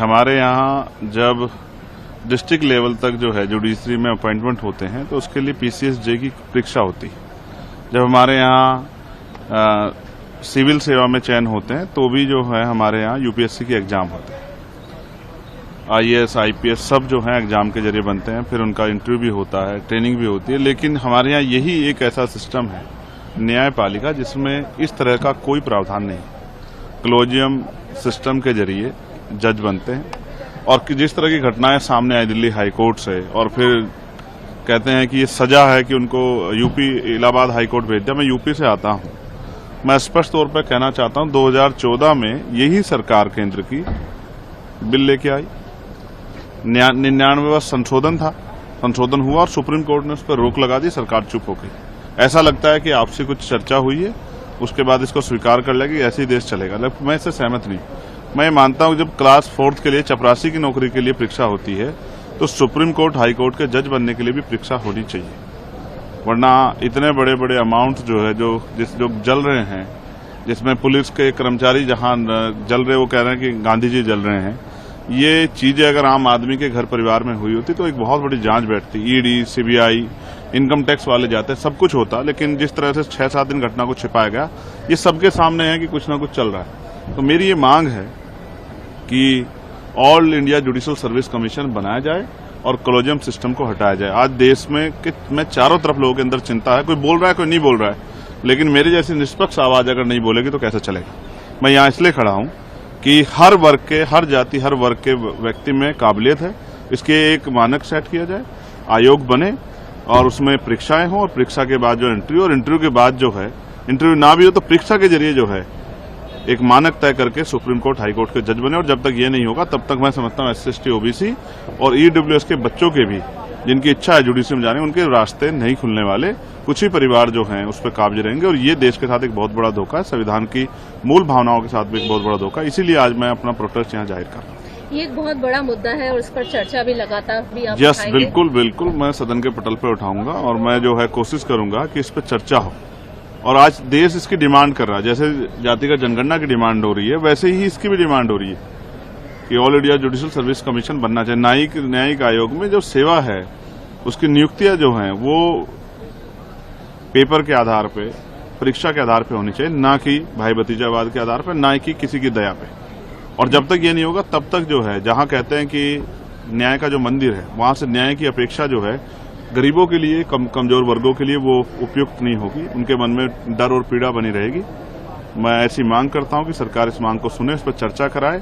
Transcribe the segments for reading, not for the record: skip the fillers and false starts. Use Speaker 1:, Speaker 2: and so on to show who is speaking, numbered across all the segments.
Speaker 1: हमारे यहाँ जब डिस्ट्रिक्ट लेवल तक जो है जुडिशरी में अपॉइंटमेंट होते हैं तो उसके लिए पीसीएसजे की परीक्षा होती है। जब हमारे यहाँ सिविल सेवा में चयन होते हैं तो भी जो है हमारे यहाँ यूपीएससी के एग्जाम होते हैं। आईएएस आईपीएस सब जो है एग्जाम के जरिए बनते हैं, फिर उनका इंटरव्यू भी होता है, ट्रेनिंग भी होती है। लेकिन हमारे यहाँ यही एक ऐसा सिस्टम है न्यायपालिका जिसमें इस तरह का कोई प्रावधान नहीं। कॉलेजियम सिस्टम के जरिए जज बनते हैं और जिस तरह की घटनाएं सामने आई दिल्ली हाई कोर्ट से, और फिर कहते हैं कि ये सजा है कि उनको यूपी इलाहाबाद हाई कोर्ट भेज दिया। मैं यूपी से आता हूं, मैं स्पष्ट तौर पर कहना चाहता हूं 2014 में यही सरकार केंद्र की बिल लेके आई, 99वां संशोधन था, संशोधन हुआ और सुप्रीम कोर्ट ने उस पर रोक लगा दी, सरकार चुप हो गई। ऐसा लगता है कि आपसे कुछ चर्चा हुई है, उसके बाद इसको स्वीकार कर लेगी, ऐसे ही देश चलेगा। लेकिन मैं इससे सहमत नहीं। मैं मानता हूं जब क्लास 4th के लिए चपरासी की नौकरी के लिए परीक्षा होती है तो सुप्रीम कोर्ट हाई कोर्ट के जज बनने के लिए भी परीक्षा होनी चाहिए, वरना इतने बड़े बड़े अमाउंट जो है जो जल रहे हैं, जिसमें पुलिस के कर्मचारी जहां जल रहे वो कह रहे हैं कि गांधी जी जल रहे हैं। ये चीजें अगर आम आदमी के घर परिवार में हुई होती तो एक बहुत बड़ी जांच बैठती, ईडी सीबीआई इनकम टैक्स वाले जाते, सब कुछ होता। लेकिन जिस तरह से 6-7 दिन घटना को छिपाया गया, ये सबके सामने है कि कुछ ना कुछ चल रहा है। तो मेरी ये मांग है कि all India judicial service commission बनाया जाए और कॉलेजियम सिस्टम को हटाया जाए। आज देश में चारों तरफ लोगों के अंदर चिंता है, कोई बोल रहा है कोई नहीं बोल रहा है, लेकिन मेरी जैसी निष्पक्ष आवाज अगर नहीं बोलेगी तो कैसे चलेगा। मैं यहाँ इसलिए खड़ा हूँ कि हर वर्ग के, हर जाति, हर वर्ग के व्यक्ति में काबिलियत है, इसके एक मानक सेट किया जाए, आयोग बने और उसमें परीक्षाएं हो, और परीक्षा के बाद जो इंटरव्यू, और इंटरव्यू के बाद जो है इंटरव्यू ना भी हो तो परीक्षा के जरिए जो है एक मानक तय करके सुप्रीम कोर्ट हाई कोर्ट के जज बने। और जब तक ये नहीं होगा तब तक मैं समझता हूँ SC/ST OBC और EWS के बच्चों के भी, जिनकी इच्छा है जुडिशरी में जाने, उनके रास्ते नहीं खुलने वाले। कुछ ही परिवार जो हैं उस पर काबिज रहेंगे और ये देश के साथ एक बहुत बड़ा धोखा है, संविधान की मूल भावनाओं के साथ भी एक बहुत बड़ा धोखा है। इसीलिए आज मैं अपना प्रोटेस्ट यहाँ जाहिर कर रहा हूँ।
Speaker 2: ये एक बहुत बड़ा मुद्दा है और इस पर चर्चा भी लगातार भी आप
Speaker 1: यस, बिल्कुल मैं सदन के पटल पर उठाऊंगा और मैं जो है कोशिश करूंगा कि इस पर चर्चा हो। और आज देश इसकी डिमांड कर रहा है, जैसे जातिगत जनगणना की डिमांड हो रही है वैसे ही इसकी भी डिमांड हो रही है कि all India judicial service commission बनना चाहिए। न्यायिक आयोग में जो सेवा है उसकी नियुक्तियां जो हैं वो पेपर के आधार पे, परीक्षा के आधार पे होनी चाहिए, ना कि भाई भतीजावाद के आधार पे, ना कि किसी की दया पे। और जब तक ये नहीं होगा तब तक जो है, जहां कहते हैं कि न्याय का जो मंदिर है वहां से न्याय की अपेक्षा जो है गरीबों के लिए, कमजोर वर्गों के लिए वो उपयुक्त नहीं होगी, उनके मन में डर और पीड़ा बनी रहेगी। मैं ऐसी मांग करता हूं कि सरकार इस मांग को सुने, इस पर चर्चा कराए।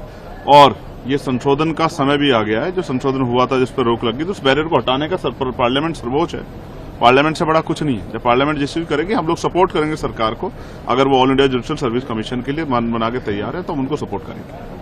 Speaker 1: और ये संशोधन का समय भी आ गया है, जो संशोधन हुआ था जिस पर रोक लगी तो उस बैरियर को हटाने का पार्लियामेंट सर्वोच्च है, पार्लियामेंट से बड़ा कुछ नहीं है। जब पार्लियामेंट जिस चीज करेगी हम लोग सपोर्ट करेंगे सरकार को। अगर वो all India judicial service commission के लिए मन बना के तैयार है तो हम उनको सपोर्ट करेंगे।